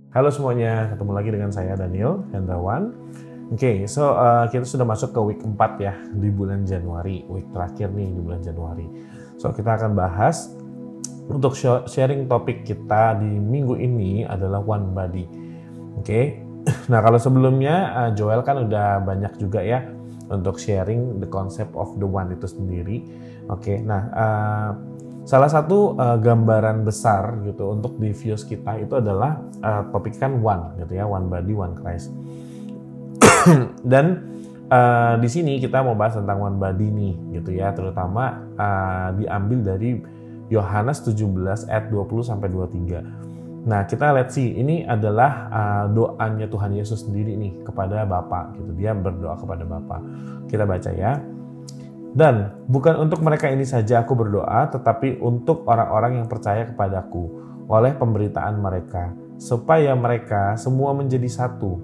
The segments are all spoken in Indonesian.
Halo semuanya, ketemu lagi dengan saya Daniel Hendrawan. Kita sudah masuk ke week 4 ya di bulan Januari, week terakhir nih di bulan Januari. Kita akan bahas untuk sharing topik kita di minggu ini adalah one body. Nah kalau sebelumnya Joel kan udah banyak juga ya untuk sharing the concept of the one itu sendiri. Salah satu gambaran besar gitu untuk di views kita itu adalah topik kan one gitu ya, one body, one Christ. Dan di sini kita mau bahas tentang one body nih gitu ya, terutama diambil dari Yohanes 17 ayat 20 sampai 23. Nah, kita lihat sih ini adalah doanya Tuhan Yesus sendiri nih kepada Bapa gitu. Dia berdoa kepada Bapa. Kita baca ya. Dan bukan untuk mereka ini saja aku berdoa, tetapi untuk orang-orang yang percaya kepadaku oleh pemberitaan mereka, supaya mereka semua menjadi satu.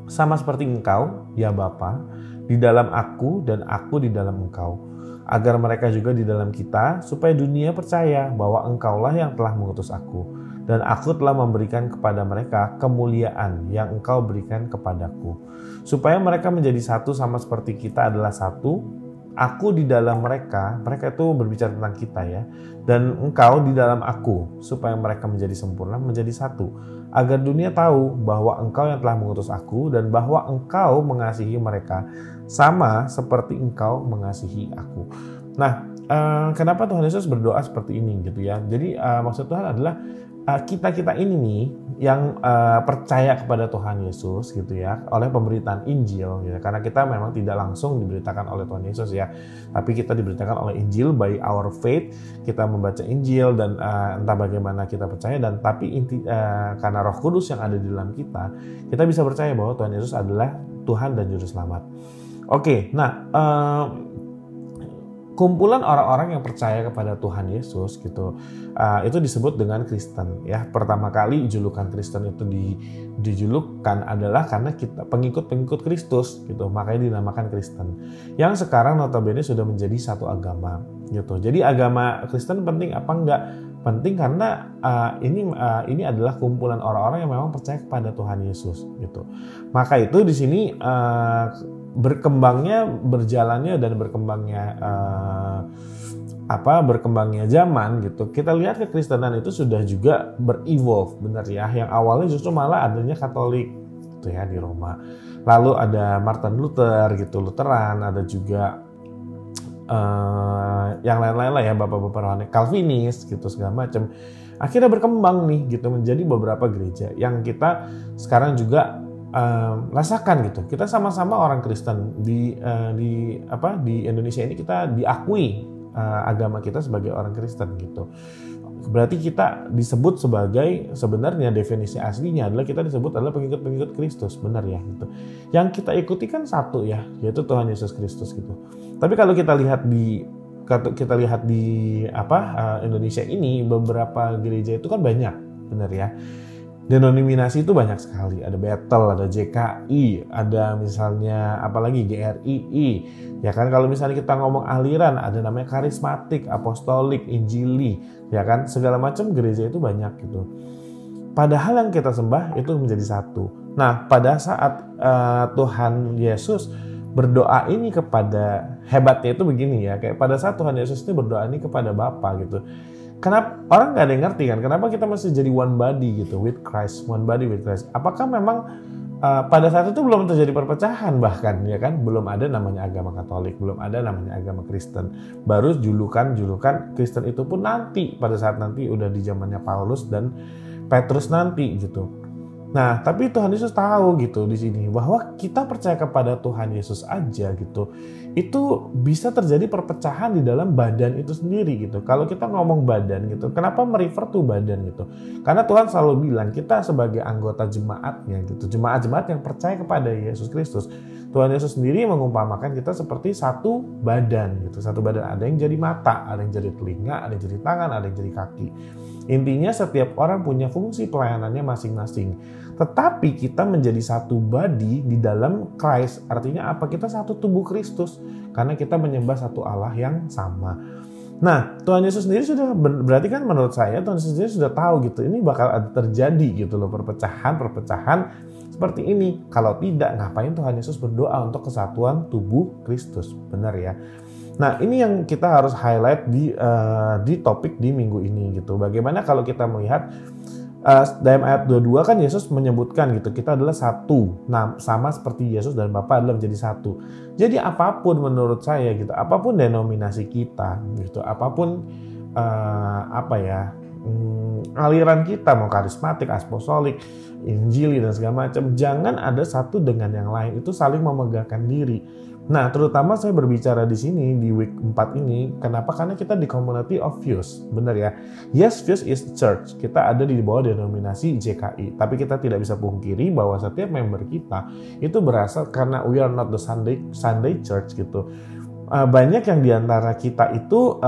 Sama seperti engkau, ya Bapa, di dalam aku dan aku di dalam engkau. Agar mereka juga di dalam kita, supaya dunia percaya bahwa engkaulah yang telah mengutus aku. Dan aku telah memberikan kepada mereka kemuliaan yang engkau berikan kepadaku. Supaya mereka menjadi satu sama seperti kita adalah satu. Aku di dalam mereka itu berbicara tentang kita ya, dan engkau di dalam aku, supaya mereka menjadi sempurna, menjadi satu, agar dunia tahu bahwa engkau yang telah mengutus aku, dan bahwa engkau mengasihi mereka, sama seperti engkau mengasihi aku. Nah, kenapa Tuhan Yesus berdoa seperti ini gitu ya? Jadi maksud Tuhan adalah kita ini nih yang percaya kepada Tuhan Yesus gitu ya, oleh pemberitaan Injil gitu. Karena kita memang tidak langsung diberitakan oleh Tuhan Yesus ya, tapi kita diberitakan oleh Injil by our faith. Kita membaca Injil dan entah bagaimana kita percaya, dan tapi karena Roh Kudus yang ada di dalam kita bisa percaya bahwa Tuhan Yesus adalah Tuhan dan Juru Selamat. Kumpulan orang-orang yang percaya kepada Tuhan Yesus gitu, itu disebut dengan Kristen ya. Pertama kali julukan Kristen itu dijulukkan adalah karena kita pengikut Kristus gitu, makanya dinamakan Kristen. Yang sekarang notabene sudah menjadi satu agama gitu. Jadi agama Kristen penting apa enggak? Penting karena ini adalah kumpulan orang-orang yang memang percaya kepada Tuhan Yesus gitu. Maka itu di sini berkembangnya zaman gitu. Kita lihat kekristenan itu sudah juga berevolve, benar ya. Yang awalnya justru malah adanya Katolik gitu ya di Roma. Lalu ada Martin Luther gitu, Lutheran, ada juga yang lain-lain lah ya, bapak-bapak rohani Calvinis gitu segala macam. Akhirnya berkembang nih gitu menjadi beberapa gereja yang kita sekarang juga rasakan gitu. Kita sama-sama orang Kristen di Indonesia ini, kita diakui agama kita sebagai orang Kristen gitu. Berarti kita disebut sebagai, sebenarnya definisi aslinya adalah kita disebut adalah pengikut Kristus, benar ya gitu. Yang kita ikuti kan satu ya, yaitu Tuhan Yesus Kristus gitu. Tapi kalau kita lihat di Indonesia ini, beberapa gereja itu kan banyak, benar ya. Denominasi itu banyak sekali, ada Bethel, ada JKI, ada misalnya apalagi GRII, ya kan. Kalau misalnya kita ngomong aliran, ada namanya karismatik, apostolik, injili, ya kan, segala macam gereja itu banyak gitu. Padahal yang kita sembah itu menjadi satu. Nah, pada saat Tuhan Yesus berdoa ini kepada, hebatnya itu begini ya, kayak pada saat Tuhan Yesus ini berdoa ini kepada Bapa gitu. Kenapa orang nggak ada yang ngerti kan? Kenapa kita mesti jadi one body gitu with Christ, one body with Christ? Apakah memang pada saat itu belum terjadi perpecahan bahkan ya kan? Belum ada namanya agama Katolik, belum ada namanya agama Kristen. Baru julukan Kristen itu pun nanti, pada saat nanti udah di zamannya Paulus dan Petrus nanti gitu. Nah, tapi Tuhan Yesus tahu gitu di sini bahwa kita percaya kepada Tuhan Yesus aja gitu, itu bisa terjadi perpecahan di dalam badan itu sendiri gitu. Kalau kita ngomong badan gitu, kenapa merefer to badan gitu? Karena Tuhan selalu bilang kita sebagai anggota jemaatnya gitu, jemaat-jemaat yang percaya kepada Yesus Kristus. Tuhan Yesus sendiri mengumpamakan kita seperti satu badan gitu, satu badan. Ada yang jadi mata, ada yang jadi telinga, ada yang jadi tangan, ada yang jadi kaki. Intinya setiap orang punya fungsi pelayanannya masing-masing. Tetapi kita menjadi satu body di dalam Christ. Artinya apa? Kita satu tubuh Kristus. Karena kita menyembah satu Allah yang sama. Nah, Tuhan Yesus sendiri sudah, berarti kan menurut saya Tuhan Yesus sendiri sudah tahu gitu, ini bakal ada terjadi gitu loh, perpecahan seperti ini. Kalau tidak, ngapain Tuhan Yesus berdoa untuk kesatuan tubuh Kristus? Benar ya. Nah, ini yang kita harus highlight di topik di minggu ini gitu. Bagaimana kalau kita melihat dalam ayat 22 kan Yesus menyebutkan gitu, kita adalah satu. Nah, sama seperti Yesus dan Bapa adalah menjadi satu. Jadi apapun menurut saya gitu, apapun denominasi kita gitu, apapun aliran kita, mau karismatik, apostolik, injili dan segala macam, jangan ada satu dengan yang lain, itu saling memegahkan diri. Nah, terutama saya berbicara di sini di week 4 ini, kenapa? Karena kita di community of Fuse, benar ya. Yes, Fuse is church. Kita ada di bawah denominasi JKI, tapi kita tidak bisa pungkiri bahwa setiap member kita itu berasal karena we are not the Sunday church gitu. Banyak yang diantara kita itu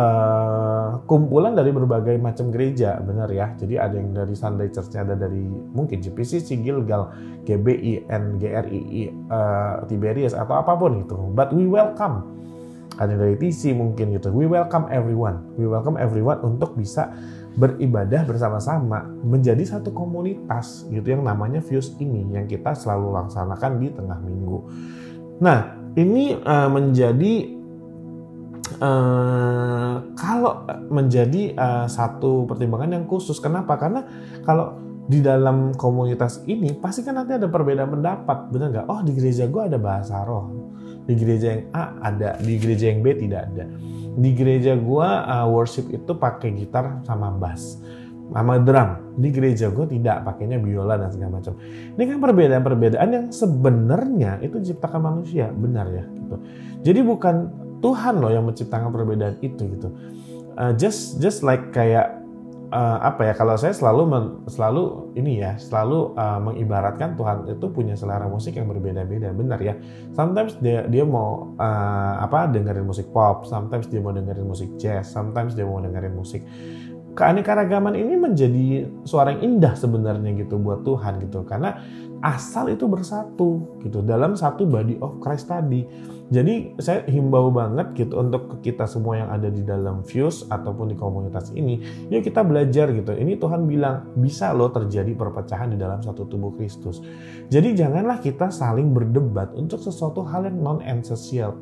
kumpulan dari berbagai macam gereja, benar ya. Jadi ada yang dari Sunday Church-nya, ada dari mungkin GPCC, Gilgal, GBI, NGRI, Tiberias atau apapun itu. But we welcome. Ada dari TC mungkin gitu. We welcome everyone. We welcome everyone untuk bisa beribadah bersama-sama menjadi satu komunitas gitu yang namanya Fuse ini yang kita selalu laksanakan di tengah minggu. Nah, ini kalau menjadi satu pertimbangan yang khusus. Kenapa? Karena kalau di dalam komunitas ini pasti kan nanti ada perbedaan pendapat, benar nggak? Oh, di gereja gue ada bahasa roh, di gereja yang A ada, di gereja yang B tidak ada. Di gereja gue worship itu pakai gitar sama bass, sama drum. Di gereja gue tidak, pakainya biola dan segala macam. Ini kan perbedaan-perbedaan yang sebenarnya itu diciptakan manusia, benar ya? Gitu. Jadi bukan Tuhan loh yang menciptakan perbedaan itu gitu. Just like kayak kalau saya selalu mengibaratkan Tuhan itu punya selera musik yang berbeda-beda, benar ya. Sometimes dia mau dengerin musik pop, sometimes dia mau dengerin musik jazz, sometimes dia mau dengerin musik. Keanekaragaman ini menjadi suara yang indah sebenarnya gitu buat Tuhan gitu, karena asal itu bersatu gitu dalam satu body of Christ tadi. Jadi saya himbau banget gitu untuk kita semua yang ada di dalam Fuse ataupun di komunitas ini, yuk kita belajar gitu. Ini Tuhan bilang bisa loh terjadi perpecahan di dalam satu tubuh Kristus. Jadi janganlah kita saling berdebat untuk sesuatu hal yang non-esensial.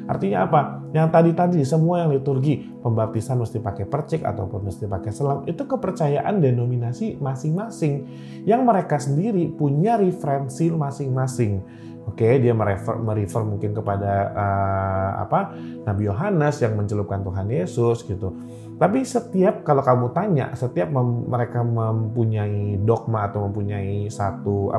Artinya apa? Yang tadi semua yang liturgi, pembaptisan mesti pakai percik ataupun mesti pakai selam, itu kepercayaan denominasi masing-masing yang mereka sendiri punya referensi masing-masing. Oke, dia merefer mungkin kepada Nabi Yohanes yang mencelupkan Tuhan Yesus gitu. Tapi kalau kamu tanya, setiap mereka mempunyai dogma atau mempunyai satu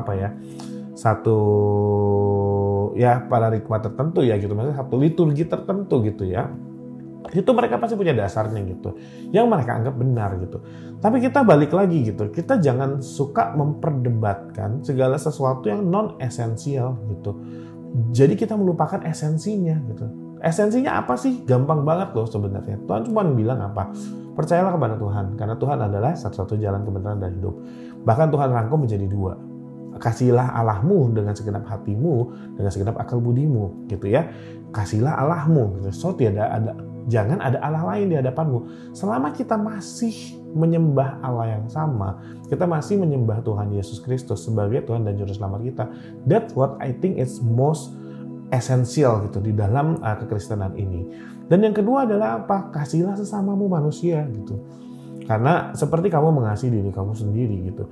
paradigma tertentu ya gitu, maksudnya satu liturgi tertentu gitu ya. Itu mereka pasti punya dasarnya gitu, yang mereka anggap benar gitu. Tapi kita balik lagi gitu, kita jangan suka memperdebatkan segala sesuatu yang non esensial gitu. Jadi kita melupakan esensinya gitu. Esensinya apa sih? Gampang banget loh sebenarnya. Tuhan cuma bilang apa? Percayalah kepada Tuhan, karena Tuhan adalah satu-satu jalan kebenaran dan hidup. Bahkan Tuhan rangkum menjadi 2. Kasihlah Allahmu dengan segenap hatimu, dengan segenap akal budimu gitu ya. Kasihlah Allahmu gitu. So jangan ada Allah lain di hadapanmu. Selama kita masih menyembah Allah yang sama, kita masih menyembah Tuhan Yesus Kristus sebagai Tuhan dan Juru Selamat kita. That's what I think is most essential gitu di dalam kekristenan ini. Dan yang kedua adalah apa? Kasihlah sesamamu manusia gitu. Karena seperti kamu mengasihi diri kamu sendiri gitu.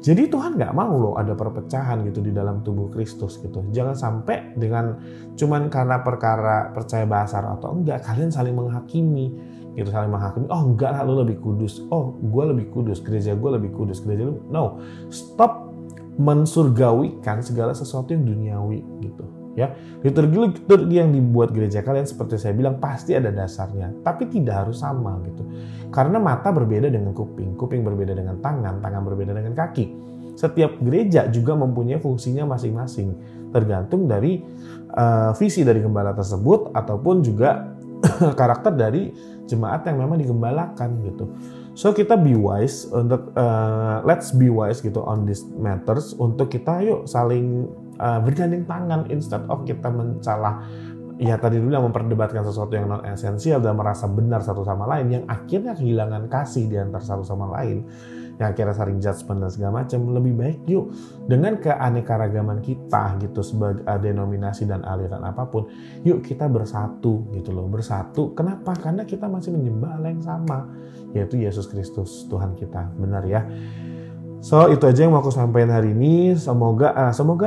Jadi Tuhan nggak mau loh ada perpecahan gitu di dalam tubuh Kristus gitu. Jangan sampai dengan cuman karena perkara percaya bahasa atau enggak, kalian saling menghakimi gitu, saling menghakimi. Oh enggak lah, lu lebih kudus. Oh gue lebih kudus, gereja gue lebih kudus, gereja lu. No, stop mensurgawikan segala sesuatu yang duniawi gitu. Ya, liturgi yang dibuat gereja kalian seperti saya bilang pasti ada dasarnya, tapi tidak harus sama gitu. Karena mata berbeda dengan kuping berbeda dengan tangan berbeda dengan kaki. Setiap gereja juga mempunyai fungsinya masing-masing, tergantung dari visi dari gembala tersebut ataupun juga karakter dari jemaat yang memang digembalakan gitu. So kita be wise untuk let's be wise gitu on this matters, untuk kita yuk saling bergandeng tangan instead of kita mencalah ya tadi dulu yang memperdebatkan sesuatu yang non esensial dan merasa benar satu sama lain, yang akhirnya kehilangan kasih di antara satu sama lain, yang akhirnya saling judgment dan segala macam. Lebih baik yuk dengan keanekaragaman kita gitu sebagai denominasi dan aliran apapun, yuk kita bersatu gitu loh. Bersatu kenapa? Karena kita masih menyembah Allah yang sama, yaitu Yesus Kristus Tuhan kita. Benar ya. So itu aja yang mau aku sampaikan hari ini. Semoga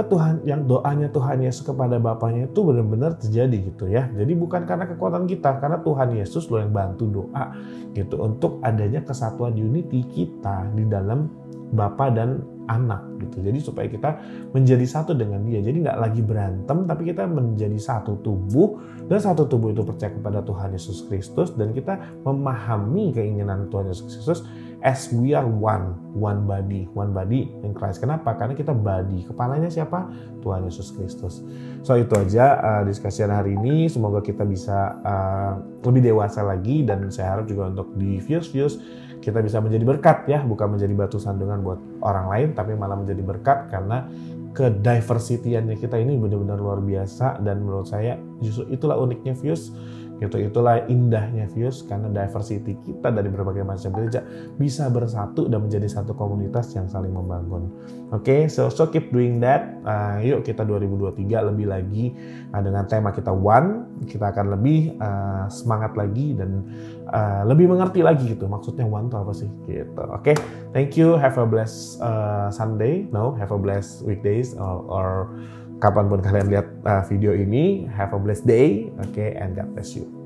Tuhan, yang doanya Tuhan Yesus kepada Bapaknya itu benar-benar terjadi gitu ya. Jadi bukan karena kekuatan kita, karena Tuhan Yesus loh yang bantu doa gitu untuk adanya kesatuan unity kita di dalam Bapa dan anak gitu. Jadi supaya kita menjadi satu dengan Dia. Jadi nggak lagi berantem, tapi kita menjadi satu tubuh, dan satu tubuh itu percaya kepada Tuhan Yesus Kristus, dan kita memahami keinginan Tuhan Yesus Kristus as we are one body in Christ. Kenapa? Karena kita body. Kepalanya siapa? Tuhan Yesus Kristus. So itu aja diskusi hari ini. Semoga kita bisa lebih dewasa lagi, dan saya harap juga untuk di views kita bisa menjadi berkat ya, bukan menjadi batu sandungan buat orang lain, tapi malah menjadi berkat karena kediversityannya kita ini benar-benar luar biasa. Dan menurut saya justru itulah uniknya views gitu, itulah indahnya views, karena diversity kita dari berbagai macam gereja bisa bersatu dan menjadi satu komunitas yang saling membangun. Oke, so keep doing that. Yuk kita 2023 lebih lagi dengan tema kita one, kita akan lebih semangat lagi dan lebih mengerti lagi gitu maksudnya one itu apa sih gitu. Oke, thank you, have a blessed Sunday, have a blessed weekdays or kapanpun kalian lihat video ini. Have a blessed day, and God bless you.